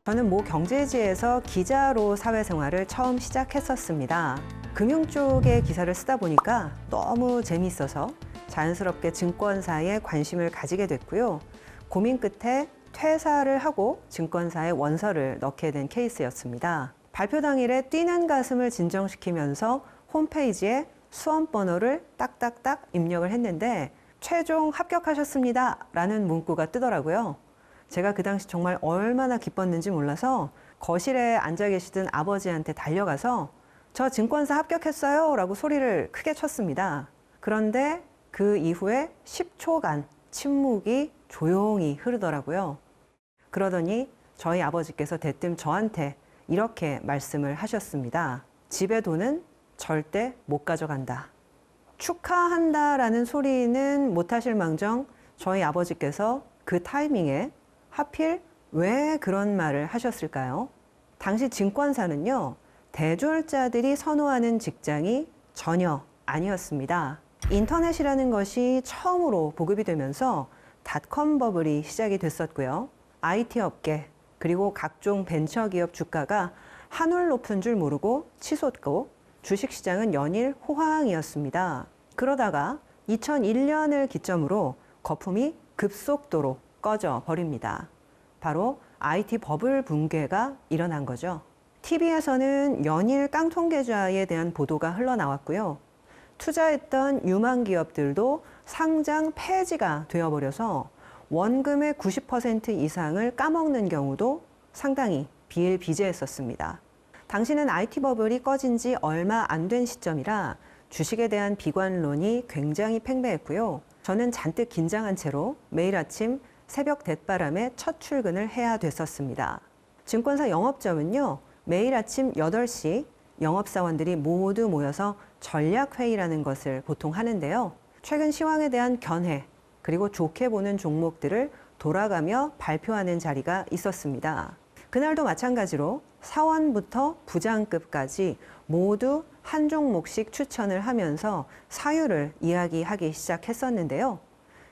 저는 모 경제지에서 기자로 사회생활을 처음 시작했었습니다. 금융 쪽의 기사를 쓰다 보니까 너무 재미있어서 자연스럽게 증권사에 관심을 가지게 됐고요. 고민 끝에 퇴사를 하고 증권사에 원서를 넣게 된 케이스였습니다. 발표 당일에 뛰는 가슴을 진정시키면서 홈페이지에 수험 번호를 딱딱딱 입력을 했는데 최종 합격하셨습니다 라는 문구가 뜨더라고요. 제가 그 당시 정말 얼마나 기뻤는지 몰라서 거실에 앉아 계시던 아버지한테 달려가서 저 증권사 합격했어요 라고 소리를 크게 쳤습니다. 그런데 그 이후에 10초간 침묵이 조용히 흐르더라고요. 그러더니 저희 아버지께서 대뜸 저한테 이렇게 말씀을 하셨습니다. 집에 돈은 절대 못 가져간다. 축하한다라는 소리는 못하실 망정 저희 아버지께서 그 타이밍에 하필 왜 그런 말을 하셨을까요? 당시 증권사는요, 대졸자들이 선호하는 직장이 전혀 아니었습니다. 인터넷이라는 것이 처음으로 보급이 되면서 닷컴 버블이 시작이 됐었고요. IT 업계 그리고 각종 벤처기업 주가가 한올 높은 줄 모르고 치솟고 주식시장은 연일 호황이었습니다. 그러다가 2001년을 기점으로 거품이 급속도로 꺼져 버립니다. 바로 IT 버블 붕괴가 일어난 거죠. TV에서는 연일 깡통 계좌에 대한 보도가 흘러나왔고요. 투자했던 유망 기업들도 상장 폐지가 되어버려서 원금의 90% 이상을 까먹는 경우도 상당히 비일비재했었습니다. 당시는 IT 버블이 꺼진 지 얼마 안 된 시점이라 주식에 대한 비관론이 굉장히 팽배했고요. 저는 잔뜩 긴장한 채로 매일 아침 새벽 대바람에 첫 출근을 해야 됐었습니다. 증권사 영업점은요, 매일 아침 8시 영업사원들이 모두 모여서 전략회의라는 것을 보통 하는데요. 최근 시황에 대한 견해, 그리고 좋게 보는 종목들을 돌아가며 발표하는 자리가 있었습니다. 그날도 마찬가지로 사원부터 부장급까지 모두 한 종목씩 추천을 하면서 사유를 이야기하기 시작했었는데요.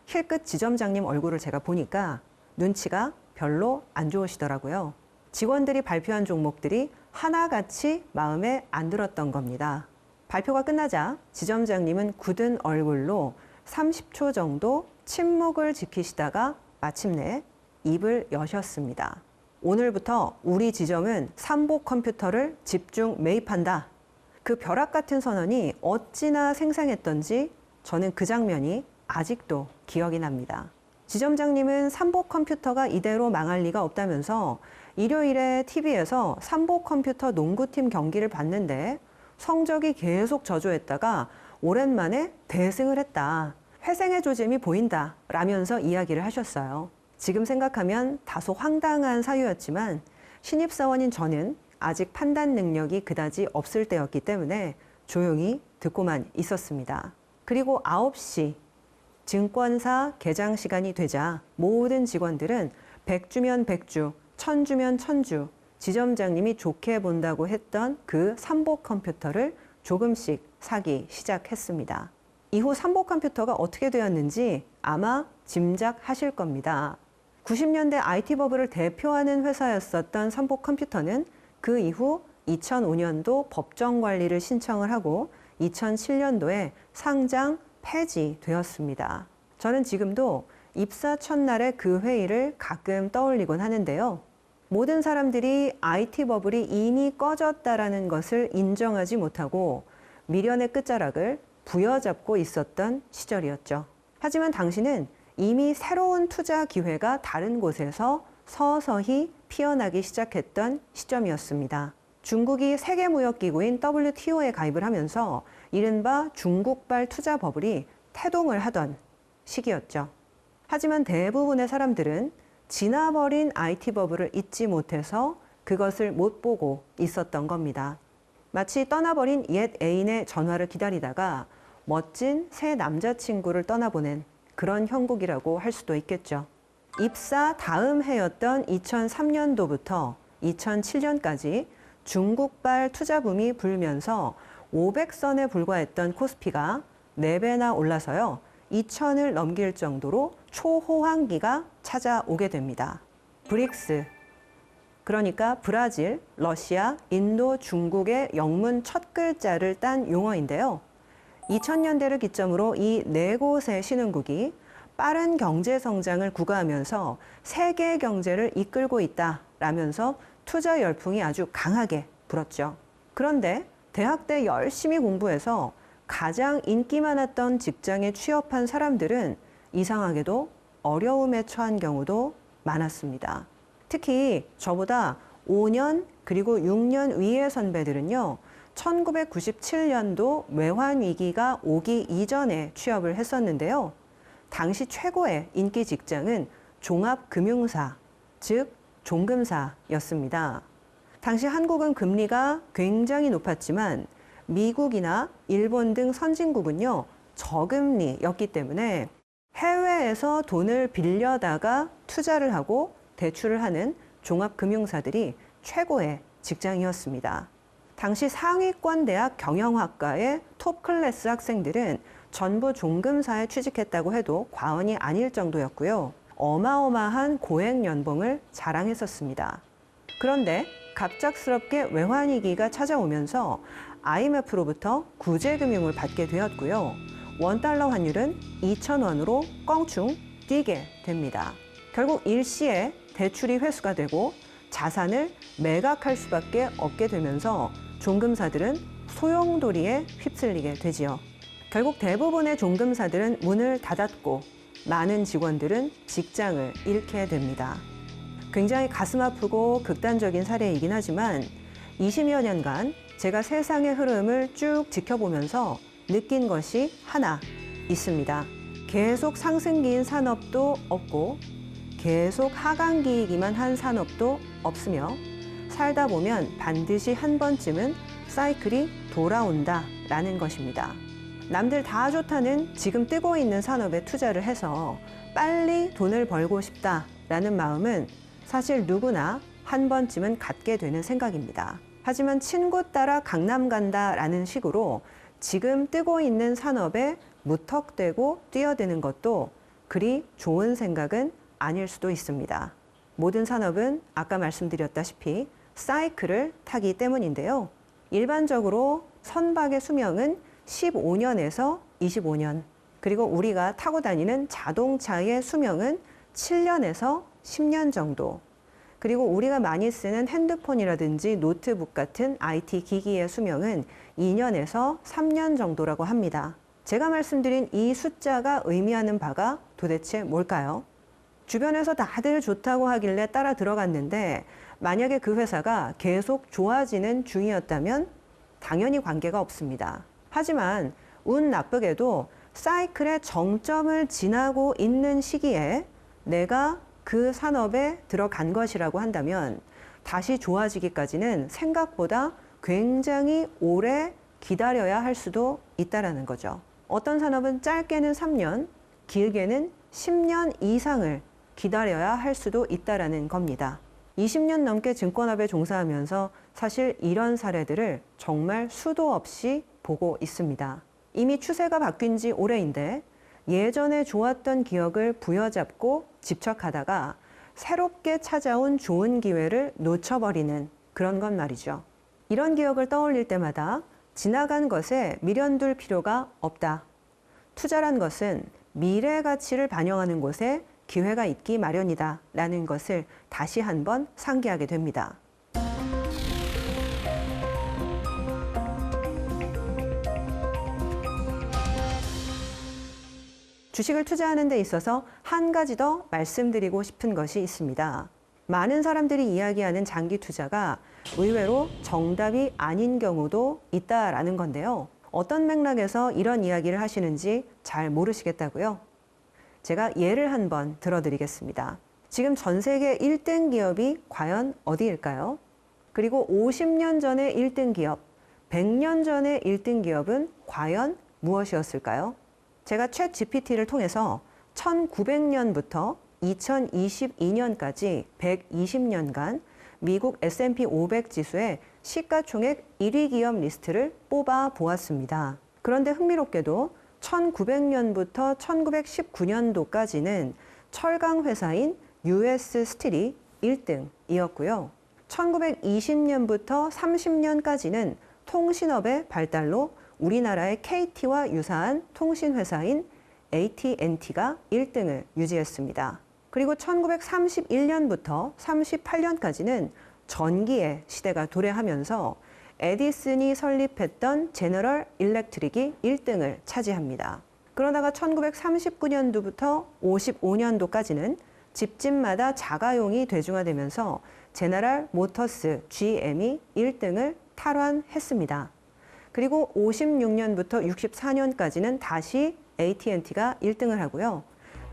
힐끗 지점장님 얼굴을 제가 보니까 눈치가 별로 안 좋으시더라고요. 직원들이 발표한 종목들이 하나같이 마음에 안 들었던 겁니다. 발표가 끝나자 지점장님은 굳은 얼굴로 30초 정도 침묵을 지키시다가 마침내 입을 여셨습니다. 오늘부터 우리 지점은 삼복 컴퓨터를 집중 매입한다. 그 벼락 같은 선언이 어찌나 생생했던지 저는 그 장면이 아직도 기억이 납니다. 지점장님은 삼복 컴퓨터가 이대로 망할 리가 없다면서 일요일에 TV에서 삼복 컴퓨터 농구팀 경기를 봤는데 성적이 계속 저조했다가 오랜만에 대승을 했다. 회생의 조짐이 보인다. 라면서 이야기를 하셨어요. 지금 생각하면 다소 황당한 사유였지만 신입사원인 저는 아직 판단 능력이 그다지 없을 때였기 때문에 조용히 듣고만 있었습니다. 그리고 9시 증권사 개장 시간이 되자 모든 직원들은 100주면 100주, 1000주면 1000주, 지점장님이 좋게 본다고 했던 그 삼복 컴퓨터를 조금씩 사기 시작했습니다. 이후 삼복 컴퓨터가 어떻게 되었는지 아마 짐작하실 겁니다. 90년대 IT 버블을 대표하는 회사였었던 삼복 컴퓨터는 그 이후 2005년도 법정 관리를 신청을 하고 2007년도에 상장 폐지되었습니다. 저는 지금도 입사 첫날의 그 회의를 가끔 떠올리곤 하는데요. 모든 사람들이 IT 버블이 이미 꺼졌다라는 것을 인정하지 못하고 미련의 끝자락을 부여잡고 있었던 시절이었죠. 하지만 당시는 이미 새로운 투자 기회가 다른 곳에서 서서히 피어나기 시작했던 시점이었습니다. 중국이 세계무역기구인 WTO에 가입을 하면서 이른바 중국발 투자 버블이 태동을 하던 시기였죠. 하지만 대부분의 사람들은 지나버린 IT 버블을 잊지 못해서 그것을 못 보고 있었던 겁니다. 마치 떠나버린 옛 애인의 전화를 기다리다가 멋진 새 남자친구를 떠나보낸 그런 형국이라고 할 수도 있겠죠. 입사 다음 해였던 2003년도부터 2007년까지 중국발 투자붐이 불면서 500선에 불과했던 코스피가 4배나 올라서요. 2000을 넘길 정도로 초호황기가 찾아오게 됩니다. 브릭스, 그러니까 브라질, 러시아, 인도, 중국의 영문 첫 글자를 딴 용어인데요. 2000년대를 기점으로 이 네 곳의 신흥국이 빠른 경제 성장을 구가하면서 세계 경제를 이끌고 있다라면서 투자 열풍이 아주 강하게 불었죠. 그런데 대학 때 열심히 공부해서 가장 인기 많았던 직장에 취업한 사람들은 이상하게도 어려움에 처한 경우도 많았습니다. 특히 저보다 5년 그리고 6년 위의 선배들은요, 1997년도 외환위기가 오기 이전에 취업을 했었는데요. 당시 최고의 인기 직장은 종합금융사, 즉 종금사였습니다. 당시 한국은 금리가 굉장히 높았지만 미국이나 일본 등 선진국은요, 저금리였기 때문에 해외에서 돈을 빌려다가 투자를 하고 대출을 하는 종합금융사들이 최고의 직장이었습니다. 당시 상위권 대학 경영학과의 톱 클래스 학생들은 전부 종금사에 취직했다고 해도 과언이 아닐 정도였고요. 어마어마한 고액 연봉을 자랑했었습니다. 그런데 갑작스럽게 외환위기가 찾아오면서 IMF로부터 구제금융을 받게 되었고요. 원달러 환율은 2,000원으로 껑충 뛰게 됩니다. 결국 일시에 대출이 회수가 되고 자산을 매각할 수밖에 없게 되면서 종금사들은 소용돌이에 휩쓸리게 되지요. 결국 대부분의 종금사들은 문을 닫았고 많은 직원들은 직장을 잃게 됩니다. 굉장히 가슴 아프고 극단적인 사례이긴 하지만 20여 년간 제가 세상의 흐름을 쭉 지켜보면서 느낀 것이 하나 있습니다. 계속 상승기인 산업도 없고 계속 하강기이기만 한 산업도 없으며 살다 보면 반드시 한 번쯤은 사이클이 돌아온다라는 것입니다. 남들 다 좋다는 지금 뜨고 있는 산업에 투자를 해서 빨리 돈을 벌고 싶다라는 마음은 사실 누구나 한 번쯤은 갖게 되는 생각입니다. 하지만 친구 따라 강남 간다라는 식으로 지금 뜨고 있는 산업에 무턱대고 뛰어드는 것도 그리 좋은 생각은 아닐 수도 있습니다. 모든 산업은 아까 말씀드렸다시피 사이클을 타기 때문인데요. 일반적으로 선박의 수명은 15년에서 25년, 그리고 우리가 타고 다니는 자동차의 수명은 7년에서 10년 정도, 그리고 우리가 많이 쓰는 핸드폰이라든지 노트북 같은 IT 기기의 수명은 2년에서 3년 정도라고 합니다. 제가 말씀드린 이 숫자가 의미하는 바가 도대체 뭘까요? 주변에서 다들 좋다고 하길래 따라 들어갔는데 만약에 그 회사가 계속 좋아지는 중이었다면 당연히 관계가 없습니다. 하지만 운 나쁘게도 사이클의 정점을 지나고 있는 시기에 내가 그 산업에 들어간 것이라고 한다면 다시 좋아지기까지는 생각보다 굉장히 오래 기다려야 할 수도 있다는 거죠. 어떤 산업은 짧게는 3년, 길게는 10년 이상을 기다려야 할 수도 있다는 겁니다. 20년 넘게 증권업에 종사하면서 사실 이런 사례들을 정말 수도 없이 보고 있습니다. 이미 추세가 바뀐 지 오래인데 예전에 좋았던 기억을 부여잡고 집착하다가 새롭게 찾아온 좋은 기회를 놓쳐버리는 그런 건 말이죠. 이런 기억을 떠올릴 때마다 지나간 것에 미련둘 필요가 없다. 투자란 것은 미래 가치를 반영하는 곳에 기회가 있기 마련이다 라는 것을 다시 한번 상기하게 됩니다. 주식을 투자하는 데 있어서 한 가지 더 말씀드리고 싶은 것이 있습니다. 많은 사람들이 이야기하는 장기 투자가 의외로 정답이 아닌 경우도 있다라는 건데요. 어떤 맥락에서 이런 이야기를 하시는지 잘 모르시겠다고요? 제가 예를 한번 들어드리겠습니다. 지금 전 세계 1등 기업이 과연 어디일까요? 그리고 50년 전의 1등 기업, 100년 전의 1등 기업은 과연 무엇이었을까요? 제가 챗 GPT를 통해서 1900년부터 2022년까지 120년간 미국 S&P 500 지수의 시가총액 1위 기업 리스트를 뽑아 보았습니다. 그런데 흥미롭게도 1900년부터 1919년도까지는 철강 회사인 US 스틸이 1등이었고요. 1920년부터 30년까지는 통신업의 발달로 우리나라의 KT와 유사한 통신회사인 AT&T가 1등을 유지했습니다. 그리고 1931년부터 38년까지는 전기의 시대가 도래하면서 에디슨이 설립했던 제너럴 일렉트릭이 1등을 차지합니다. 그러다가 1939년도부터 55년도까지는 집집마다 자가용이 대중화되면서 제너럴 모터스 GM이 1등을 탈환했습니다. 그리고 56년부터 64년까지는 다시 AT&T가 1등을 하고요.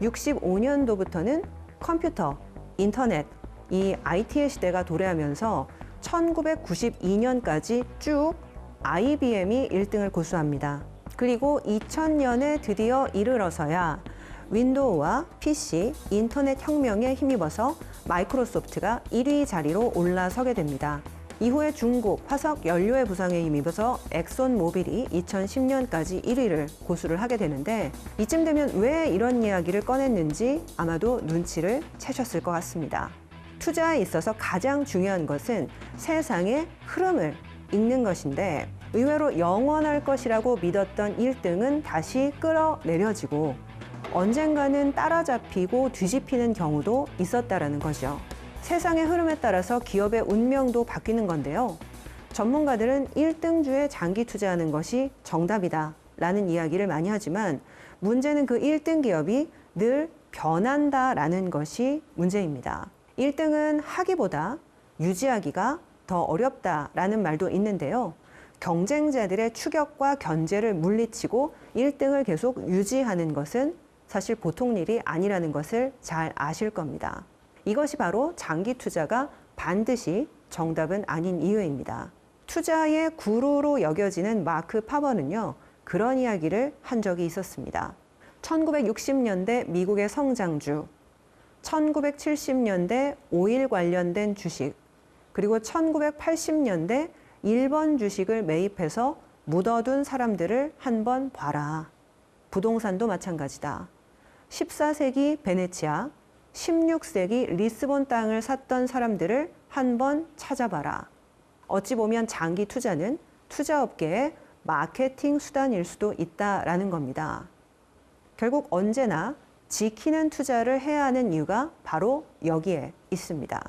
65년도부터는 컴퓨터, 인터넷, 이 IT의 시대가 도래하면서 1992년까지 쭉 IBM이 1등을 고수합니다. 그리고 2000년에 드디어 이르러서야 윈도우와 PC, 인터넷 혁명에 힘입어서 마이크로소프트가 1위 자리로 올라서게 됩니다. 이후에 중국, 화석 연료의 부상에 힘입어서 엑손 모빌이 2010년까지 1위를 고수를 하게 되는데, 이쯤 되면 왜 이런 이야기를 꺼냈는지 아마도 눈치를 채셨을 것 같습니다. 투자에 있어서 가장 중요한 것은 세상의 흐름을 읽는 것인데, 의외로 영원할 것이라고 믿었던 1등은 다시 끌어내려지고 언젠가는 따라잡히고 뒤집히는 경우도 있었다라는 거죠. 세상의 흐름에 따라서 기업의 운명도 바뀌는 건데요. 전문가들은 1등주에 장기 투자하는 것이 정답이다 라는 이야기를 많이 하지만, 문제는 그 1등 기업이 늘 변한다라는 것이 문제입니다. 1등은 하기보다 유지하기가 더 어렵다라는 말도 있는데요. 경쟁자들의 추격과 견제를 물리치고 1등을 계속 유지하는 것은 사실 보통 일이 아니라는 것을 잘 아실 겁니다. 이것이 바로 장기 투자가 반드시 정답은 아닌 이유입니다. 투자의 구루로 여겨지는 마크 파버는요, 그런 이야기를 한 적이 있었습니다. 1960년대 미국의 성장주, 1970년대 오일 관련된 주식, 그리고 1980년대 일본 주식을 매입해서 묻어둔 사람들을 한번 봐라. 부동산도 마찬가지다. 14세기 베네치아, 16세기 리스본 땅을 샀던 사람들을 한번 찾아봐라. 어찌 보면 장기 투자는 투자업계의 마케팅 수단일 수도 있다라는 겁니다. 결국 언제나 지키는 투자를 해야 하는 이유가 바로 여기에 있습니다.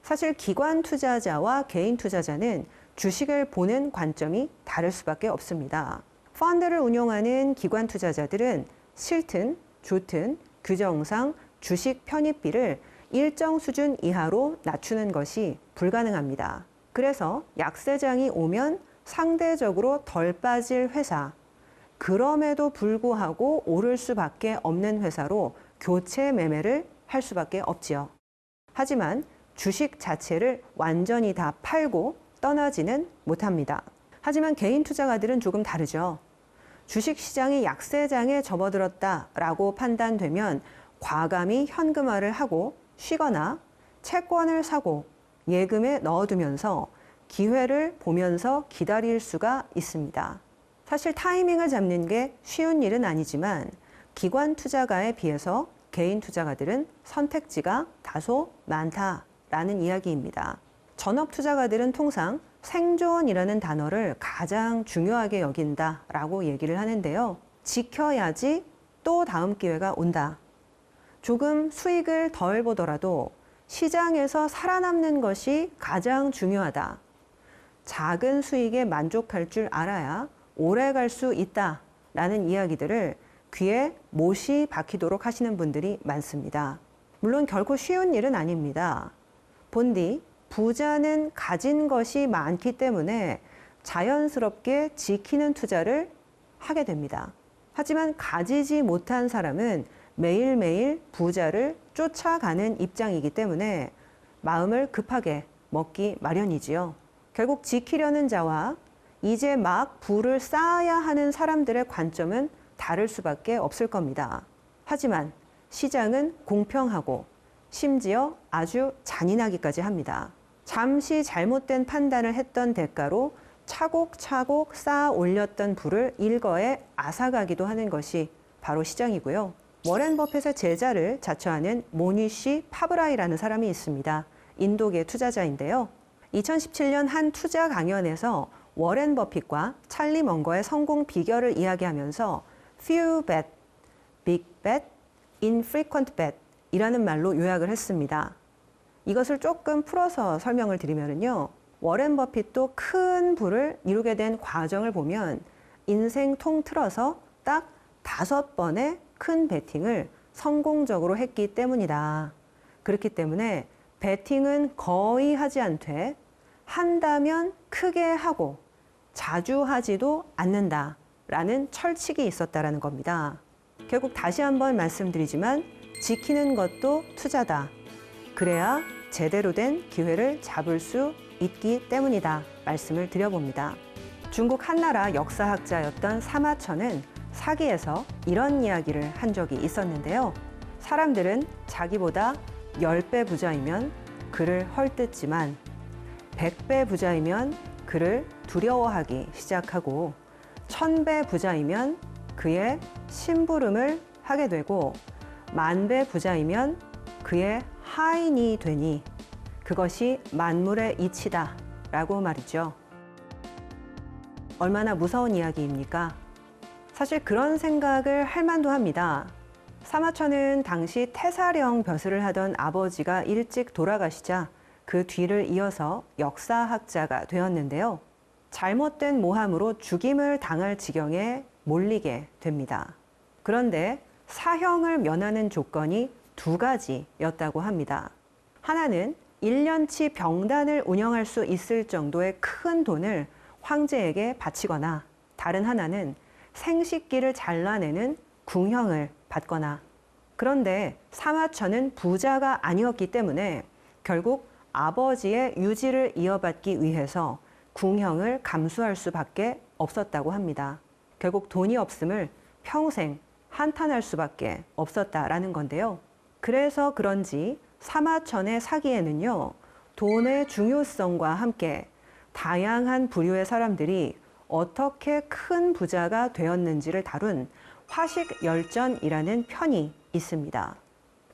사실 기관 투자자와 개인 투자자는 주식을 보는 관점이 다를 수밖에 없습니다. 펀드를 운용하는 기관 투자자들은 싫든 좋든 규정상 주식 편입비를 일정 수준 이하로 낮추는 것이 불가능합니다. 그래서 약세장이 오면 상대적으로 덜 빠질 회사, 그럼에도 불구하고 오를 수밖에 없는 회사로 교체 매매를 할 수밖에 없지요. 하지만 주식 자체를 완전히 다 팔고 떠나지는 못합니다. 하지만 개인 투자가들은 조금 다르죠. 주식시장이 약세장에 접어들었다라고 판단되면 과감히 현금화를 하고 쉬거나 채권을 사고 예금에 넣어두면서 기회를 보면서 기다릴 수가 있습니다. 사실 타이밍을 잡는 게 쉬운 일은 아니지만 기관 투자가에 비해서 개인 투자가들은 선택지가 다소 많다라는 이야기입니다. 전업 투자가들은 통상 생존이라는 단어를 가장 중요하게 여긴다라고 얘기를 하는데요. 지켜야지 또 다음 기회가 온다. 조금 수익을 덜 보더라도 시장에서 살아남는 것이 가장 중요하다. 작은 수익에 만족할 줄 알아야 오래 갈 수 있다라는 이야기들을 귀에 못이 박히도록 하시는 분들이 많습니다. 물론 결코 쉬운 일은 아닙니다. 본디 부자는 가진 것이 많기 때문에 자연스럽게 지키는 투자를 하게 됩니다. 하지만 가지지 못한 사람은 매일매일 부자를 쫓아가는 입장이기 때문에 마음을 급하게 먹기 마련이지요. 결국 지키려는 자와 이제 막 부를 쌓아야 하는 사람들의 관점은 다를 수밖에 없을 겁니다. 하지만 시장은 공평하고 심지어 아주 잔인하기까지 합니다. 잠시 잘못된 판단을 했던 대가로 차곡차곡 쌓아 올렸던 부를 일거에 앗아가기도 하는 것이 바로 시장이고요. 워렌 버핏의 제자를 자처하는 모니쉬 파브라이라는 사람이 있습니다. 인도계 투자자인데요. 2017년 한 투자 강연에서 워렌 버핏과 찰리 먼거의 성공 비결을 이야기하면서 few bet, big bet, infrequent bet 이라는 말로 요약을 했습니다. 이것을 조금 풀어서 설명을 드리면요. 워렌 버핏도 큰 부를 이루게 된 과정을 보면 인생 통틀어서 딱 5번의 큰 베팅을 성공적으로 했기 때문이다. 그렇기 때문에 베팅은 거의 하지 않되 한다면 크게 하고 자주 하지도 않는다 라는 철칙이 있었다라는 겁니다. 결국 다시 한번 말씀드리지만 지키는 것도 투자다. 그래야 제대로 된 기회를 잡을 수 있기 때문이다 말씀을 드려봅니다. 중국 한나라 역사학자였던 사마천은 사기에서 이런 이야기를 한 적이 있었는데요. 사람들은 자기보다 10배 부자이면 그를 헐뜯지만 100배 부자이면 그를 두려워하기 시작하고 1000배 부자이면 그의 심부름을 하게 되고 10,000배 부자이면 그의 하인이 되니 그것이 만물의 이치다 라고 말이죠. 얼마나 무서운 이야기입니까? 사실 그런 생각을 할 만도 합니다. 사마천은 당시 태사령 벼슬을 하던 아버지가 일찍 돌아가시자 그 뒤를 이어서 역사학자가 되었는데요. 잘못된 모함으로 죽임을 당할 지경에 몰리게 됩니다. 그런데 사형을 면하는 조건이 2가지였다고 합니다. 하나는 1년치 병단을 운영할 수 있을 정도의 큰 돈을 황제에게 바치거나 다른 하나는 생식기를 잘라내는 궁형을 받거나. 그런데 사마천은 부자가 아니었기 때문에 결국 아버지의 유지를 이어받기 위해서 궁형을 감수할 수밖에 없었다고 합니다. 결국 돈이 없음을 평생 한탄할 수밖에 없었다라는 건데요. 그래서 그런지 사마천의 사기에는요, 돈의 중요성과 함께 다양한 부류의 사람들이 어떻게 큰 부자가 되었는지를 다룬 화식열전이라는 편이 있습니다.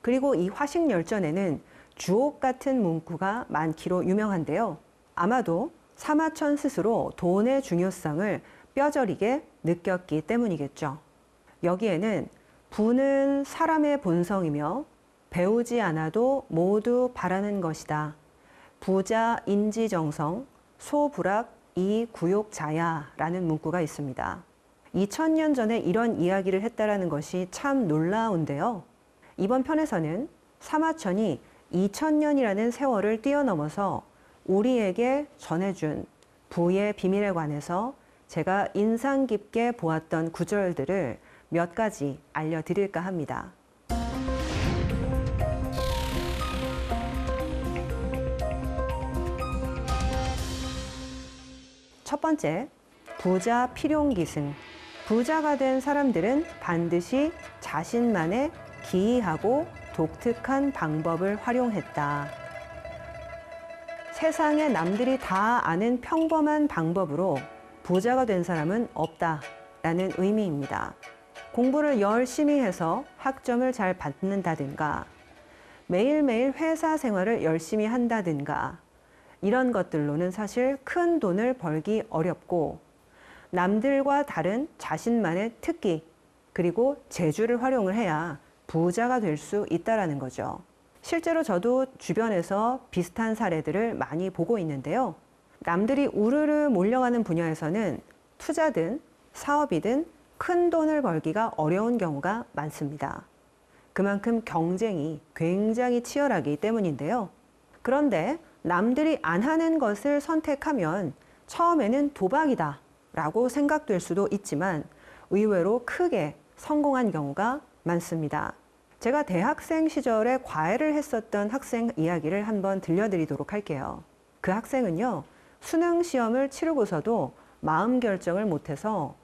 그리고 이 화식열전에는 주옥 같은 문구가 많기로 유명한데요. 아마도 사마천 스스로 돈의 중요성을 뼈저리게 느꼈기 때문이겠죠. 여기에는 부는 사람의 본성이며 배우지 않아도 모두 바라는 것이다. 부자 인지정성, 소불악 이구욕자야 라는 문구가 있습니다. 2000년 전에 이런 이야기를 했다라는 것이 참 놀라운데요. 이번 편에서는 사마천이 2000년이라는 세월을 뛰어넘어서 우리에게 전해준 부의 비밀에 관해서 제가 인상 깊게 보았던 구절들을 몇 가지 알려드릴까 합니다. 첫 번째, 부자 필용기승. 부자가 된 사람들은 반드시 자신만의 기이하고 독특한 방법을 활용했다. 세상에 남들이 다 아는 평범한 방법으로 부자가 된 사람은 없다라는 의미입니다. 공부를 열심히 해서 학점을 잘 받는다든가, 매일매일 회사 생활을 열심히 한다든가, 이런 것들로는 사실 큰 돈을 벌기 어렵고 남들과 다른 자신만의 특기 그리고 재주를 활용을 해야 부자가 될 수 있다는 거죠. 실제로 저도 주변에서 비슷한 사례들을 많이 보고 있는데요. 남들이 우르르 몰려가는 분야에서는 투자든 사업이든 큰 돈을 벌기가 어려운 경우가 많습니다. 그만큼 경쟁이 굉장히 치열하기 때문인데요. 그런데 남들이 안 하는 것을 선택하면 처음에는 도박이다 라고 생각될 수도 있지만 의외로 크게 성공한 경우가 많습니다. 제가 대학생 시절에 과외를 했었던 학생 이야기를 한번 들려드리도록 할게요. 그 학생은요, 수능 시험을 치르고서도 마음 결정을 못해서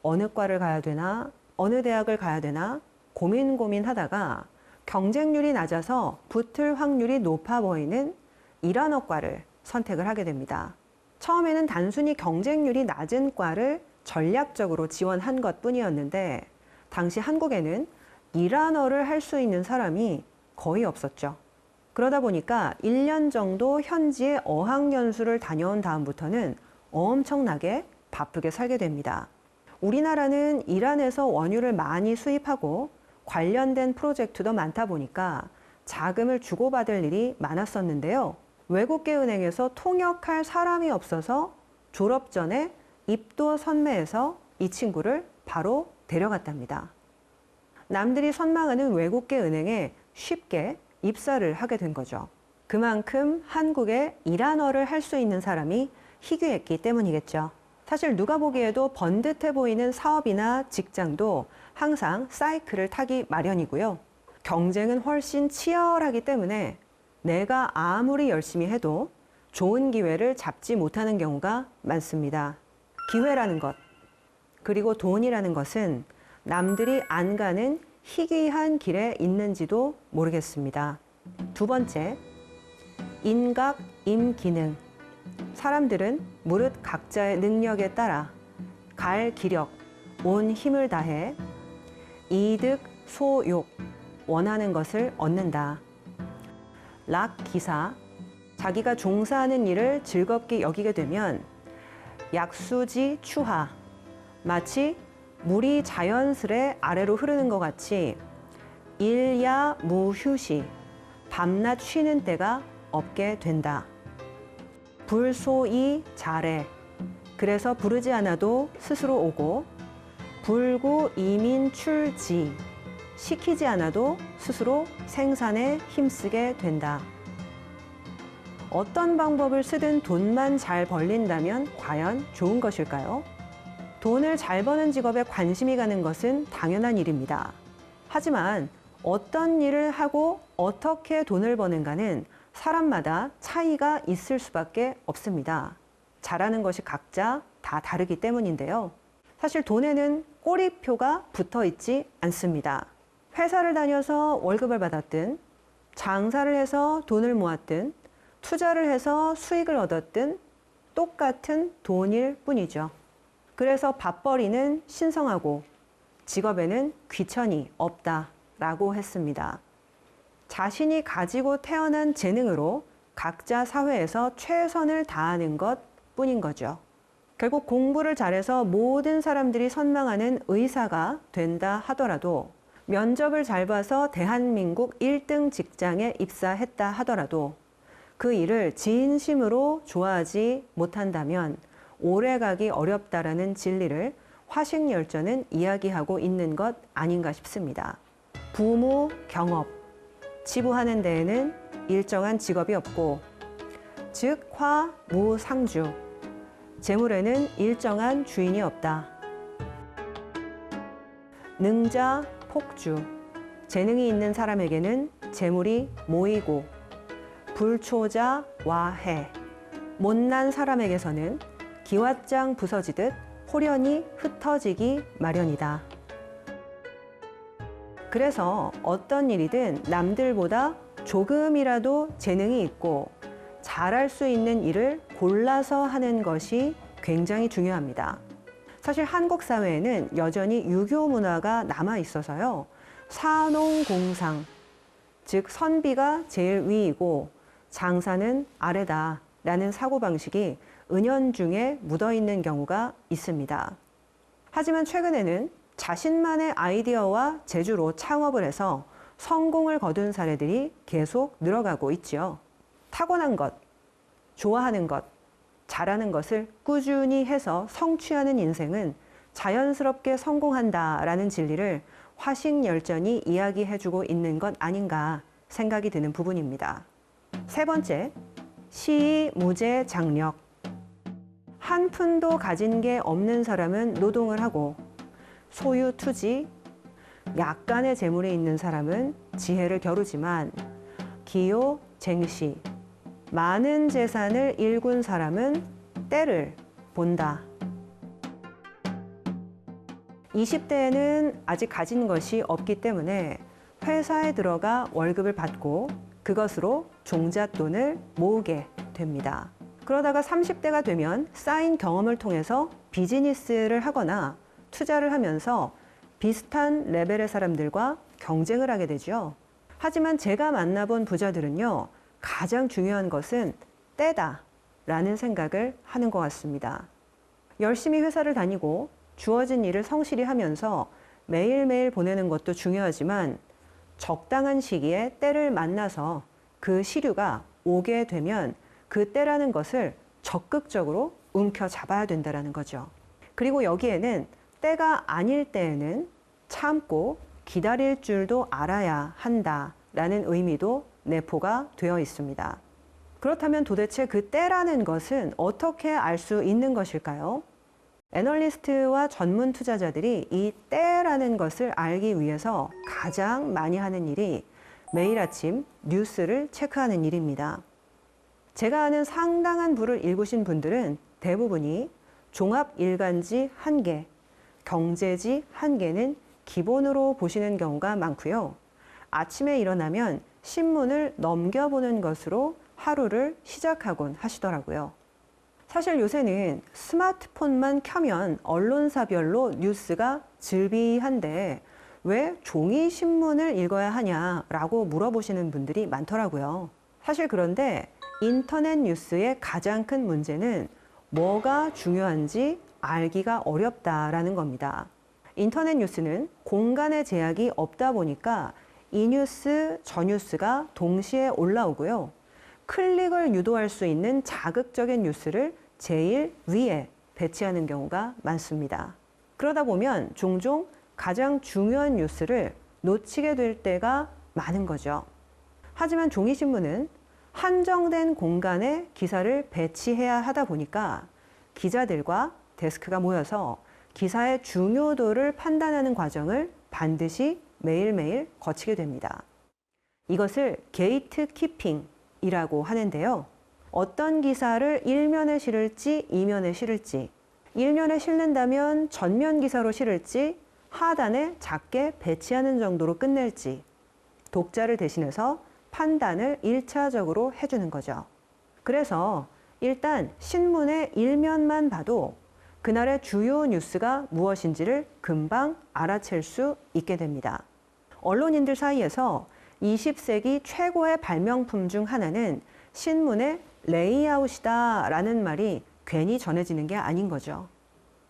어느 과를 가야 되나, 어느 대학을 가야 되나 고민하다가 경쟁률이 낮아서 붙을 확률이 높아 보이는 일환어과를 선택을 하게 됩니다. 처음에는 단순히 경쟁률이 낮은 과를 전략적으로 지원한 것뿐이었는데 당시 한국에는 일환어를 할 수 있는 사람이 거의 없었죠. 그러다 보니까 1년 정도 현지에 어학연수를 다녀온 다음부터는 엄청나게 바쁘게 살게 됩니다. 우리나라는 이란에서 원유를 많이 수입하고 관련된 프로젝트도 많다 보니까 자금을 주고받을 일이 많았었는데요. 외국계 은행에서 통역할 사람이 없어서 졸업 전에 입도 선매해서 이 친구를 바로 데려갔답니다. 남들이 선망하는 외국계 은행에 쉽게 입사를 하게 된 거죠. 그만큼 한국에 이란어를 할 수 있는 사람이 희귀했기 때문이겠죠. 사실 누가 보기에도 번듯해 보이는 사업이나 직장도 항상 사이클을 타기 마련이고요. 경쟁은 훨씬 치열하기 때문에 내가 아무리 열심히 해도 좋은 기회를 잡지 못하는 경우가 많습니다. 기회라는 것, 그리고 돈이라는 것은 남들이 안 가는 희귀한 길에 있는지도 모르겠습니다. 두 번째, 인각, 임기능. 사람들은 무릇 각자의 능력에 따라 갈 기력, 온 힘을 다해 이득, 소욕, 원하는 것을 얻는다. 락 기사, 자기가 종사하는 일을 즐겁게 여기게 되면 약수지 추하, 마치 물이 자연스레 아래로 흐르는 것 같이 일야 무휴시, 밤낮 쉬는 때가 없게 된다. 불소이 잘해, 그래서 부르지 않아도 스스로 오고, 불구 이민 출지, 시키지 않아도 스스로 생산에 힘쓰게 된다. 어떤 방법을 쓰든 돈만 잘 벌린다면 과연 좋은 것일까요? 돈을 잘 버는 직업에 관심이 가는 것은 당연한 일입니다. 하지만 어떤 일을 하고 어떻게 돈을 버는가는 사람마다 차이가 있을 수밖에 없습니다. 잘하는 것이 각자 다 다르기 때문인데요. 사실 돈에는 꼬리표가 붙어 있지 않습니다. 회사를 다녀서 월급을 받았든, 장사를 해서 돈을 모았든, 투자를 해서 수익을 얻었든 똑같은 돈일 뿐이죠. 그래서 밥벌이는 신성하고 직업에는 귀천이 없다라고 했습니다. 자신이 가지고 태어난 재능으로 각자 사회에서 최선을 다하는 것 뿐인 거죠. 결국 공부를 잘해서 모든 사람들이 선망하는 의사가 된다 하더라도, 면접을 잘 봐서 대한민국 1등 직장에 입사했다 하더라도 그 일을 진심으로 좋아하지 못한다면 오래가기 어렵다라는 진리를 화식열전은 이야기하고 있는 것 아닌가 싶습니다. 부무 경업, 치부하는 데에는 일정한 직업이 없고, 즉 화무상주, 재물에는 일정한 주인이 없다. 능자 폭주, 재능이 있는 사람에게는 재물이 모이고, 불초자 와해, 못난 사람에게서는 기왓장 부서지듯 홀연히 흩어지기 마련이다. 그래서 어떤 일이든 남들보다 조금이라도 재능이 있고 잘할 수 있는 일을 골라서 하는 것이 굉장히 중요합니다. 사실 한국 사회에는 여전히 유교 문화가 남아 있어서요. 사농공상, 즉 선비가 제일 위이고 장사는 아래다라는 사고방식이 은연중에 묻어있는 경우가 있습니다. 하지만 최근에는 자신만의 아이디어와 재주로 창업을 해서 성공을 거둔 사례들이 계속 늘어가고 있지요. 타고난 것, 좋아하는 것, 잘하는 것을 꾸준히 해서 성취하는 인생은 자연스럽게 성공한다라는 진리를 화식열전이 이야기해주고 있는 것 아닌가 생각이 드는 부분입니다. 세 번째, 시무제장력. 한 푼도 가진 게 없는 사람은 노동을 하고, 소유투지, 약간의 재물이 있는 사람은 지혜를 겨루지만, 기요쟁시, 많은 재산을 일군 사람은 때를 본다. 20대에는 아직 가진 것이 없기 때문에 회사에 들어가 월급을 받고 그것으로 종잣돈을 모으게 됩니다. 그러다가 30대가 되면 쌓인 경험을 통해서 비즈니스를 하거나 투자를 하면서 비슷한 레벨의 사람들과 경쟁을 하게 되죠. 하지만 제가 만나본 부자들은요, 가장 중요한 것은 때다라는 생각을 하는 것 같습니다. 열심히 회사를 다니고 주어진 일을 성실히 하면서 매일매일 보내는 것도 중요하지만 적당한 시기에 때를 만나서 그 시류가 오게 되면 그 때라는 것을 적극적으로 움켜잡아야 된다는 거죠. 그리고 여기에는 때가 아닐 때에는 참고 기다릴 줄도 알아야 한다라는 의미도 내포가 되어 있습니다. 그렇다면 도대체 그 때라는 것은 어떻게 알 수 있는 것일까요? 애널리스트와 전문 투자자들이 이 때라는 것을 알기 위해서 가장 많이 하는 일이 매일 아침 뉴스를 체크하는 일입니다. 제가 아는 상당한 부를 일구신 분들은 대부분이 종합 일간지 1개, 경제지 1개는 기본으로 보시는 경우가 많고요. 아침에 일어나면 신문을 넘겨보는 것으로 하루를 시작하곤 하시더라고요. 사실 요새는 스마트폰만 켜면 언론사별로 뉴스가 즐비한데 왜 종이 신문을 읽어야 하냐라고 물어보시는 분들이 많더라고요. 사실 그런데 인터넷 뉴스의 가장 큰 문제는 뭐가 중요한지 알기가 어렵다라는 겁니다. 인터넷 뉴스는 공간의 제약이 없다 보니까 이 뉴스, 저 뉴스가 동시에 올라오고요. 클릭을 유도할 수 있는 자극적인 뉴스를 제일 위에 배치하는 경우가 많습니다. 그러다 보면 종종 가장 중요한 뉴스를 놓치게 될 때가 많은 거죠. 하지만 종이신문은 한정된 공간에 기사를 배치해야 하다 보니까 기자들과 데스크가 모여서 기사의 중요도를 판단하는 과정을 반드시 매일매일 거치게 됩니다. 이것을 게이트 키핑이라고 하는데요. 어떤 기사를 1면에 실을지 2면에 실을지, 1면에 실는다면 전면 기사로 실을지 하단에 작게 배치하는 정도로 끝낼지 독자를 대신해서 판단을 1차적으로 해주는 거죠. 그래서 일단 신문의 1면만 봐도 그날의 주요 뉴스가 무엇인지를 금방 알아챌 수 있게 됩니다. 언론인들 사이에서 20세기 최고의 발명품 중 하나는 신문의 레이아웃이다라는 말이 괜히 전해지는 게 아닌 거죠.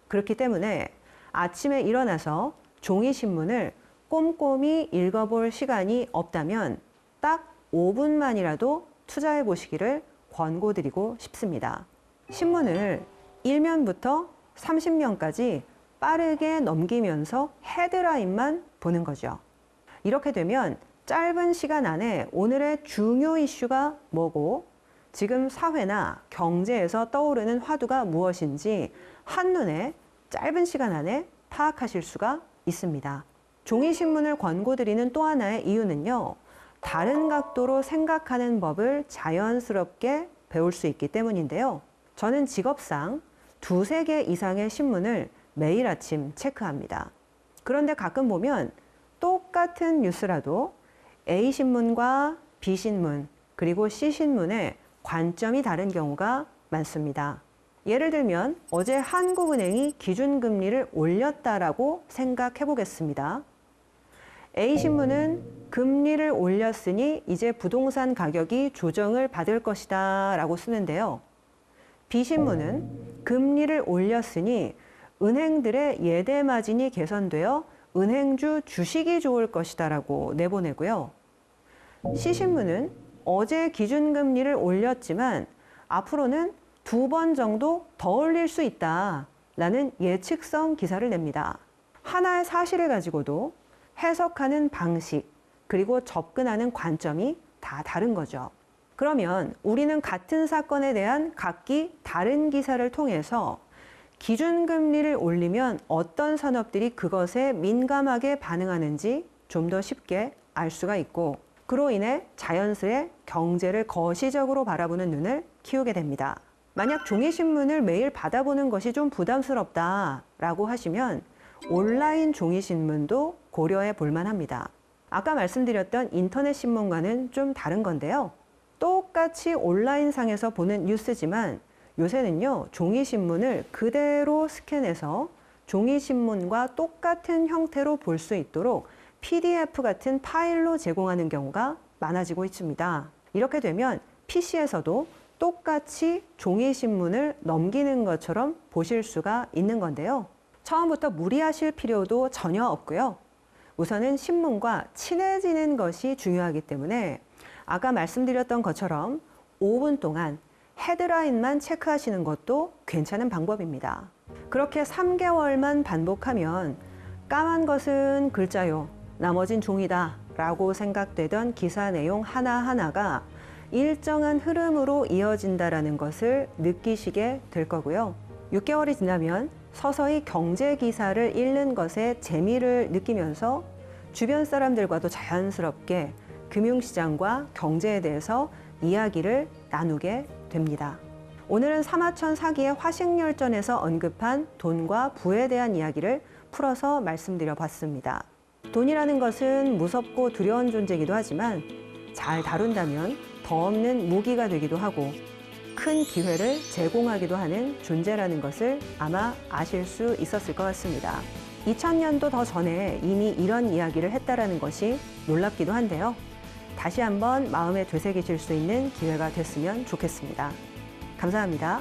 그렇기 때문에 아침에 일어나서 종이신문을 꼼꼼히 읽어볼 시간이 없다면 딱 5분만이라도 투자해 보시기를 권고드리고 싶습니다. 신문을 1면부터 30면까지 빠르게 넘기면서 헤드라인만 보는 거죠. 이렇게 되면 짧은 시간 안에 오늘의 중요 이슈가 뭐고 지금 사회나 경제에서 떠오르는 화두가 무엇인지 한눈에 짧은 시간 안에 파악하실 수가 있습니다. 종이신문을 권고드리는 또 하나의 이유는요. 다른 각도로 생각하는 법을 자연스럽게 배울 수 있기 때문인데요. 저는 직업상 2~3개 이상의 신문을 매일 아침 체크합니다. 그런데 가끔 보면 똑같은 뉴스라도 A신문과 B신문 그리고 C신문의 관점이 다른 경우가 많습니다. 예를 들면 어제 한국은행이 기준금리를 올렸다라고 생각해 보겠습니다. A신문은 금리를 올렸으니 이제 부동산 가격이 조정을 받을 것이다 라고 쓰는데요. B신문은 금리를 올렸으니 은행들의 예대 마진이 개선되어 은행주 주식이 좋을 것이다 라고 내보내고요. C신문은 어제 기준금리를 올렸지만 앞으로는 2번 정도 더 올릴 수 있다 라는 예측성 기사를 냅니다. 하나의 사실을 가지고도 해석하는 방식 그리고 접근하는 관점이 다 다른 거죠. 그러면 우리는 같은 사건에 대한 각기 다른 기사를 통해서 기준금리를 올리면 어떤 산업들이 그것에 민감하게 반응하는지 좀 더 쉽게 알 수가 있고 그로 인해 자연스레 경제를 거시적으로 바라보는 눈을 키우게 됩니다. 만약 종이신문을 매일 받아보는 것이 좀 부담스럽다라고 하시면 온라인 종이신문도 고려해 볼 만합니다. 아까 말씀드렸던 인터넷 신문과는 좀 다른 건데요. 똑같이 온라인상에서 보는 뉴스지만 요새는요, 종이신문을 그대로 스캔해서 종이신문과 똑같은 형태로 볼 수 있도록 PDF 같은 파일로 제공하는 경우가 많아지고 있습니다. 이렇게 되면 PC에서도 똑같이 종이 신문을 넘기는 것처럼 보실 수가 있는 건데요. 처음부터 무리하실 필요도 전혀 없고요. 우선은 신문과 친해지는 것이 중요하기 때문에 아까 말씀드렸던 것처럼 5분 동안 헤드라인만 체크하시는 것도 괜찮은 방법입니다. 그렇게 3개월만 반복하면 까만 것은 글자요, 나머진 종이다 라고 생각되던 기사 내용 하나하나가 일정한 흐름으로 이어진다라는 것을 느끼시게 될 거고요. 6개월이 지나면 서서히 경제 기사를 읽는 것에 재미를 느끼면서 주변 사람들과도 자연스럽게 금융시장과 경제에 대해서 이야기를 나누게 됩니다. 오늘은 사마천 사기의 화식열전에서 언급한 돈과 부에 대한 이야기를 풀어서 말씀드려 봤습니다. 돈이라는 것은 무섭고 두려운 존재이기도 하지만 잘 다룬다면 더 없는 무기가 되기도 하고 큰 기회를 제공하기도 하는 존재라는 것을 아마 아실 수 있었을 것 같습니다. 2000년도 더 전에 이미 이런 이야기를 했다라는 것이 놀랍기도 한데요. 다시 한번 마음에 되새기실 수 있는 기회가 됐으면 좋겠습니다. 감사합니다.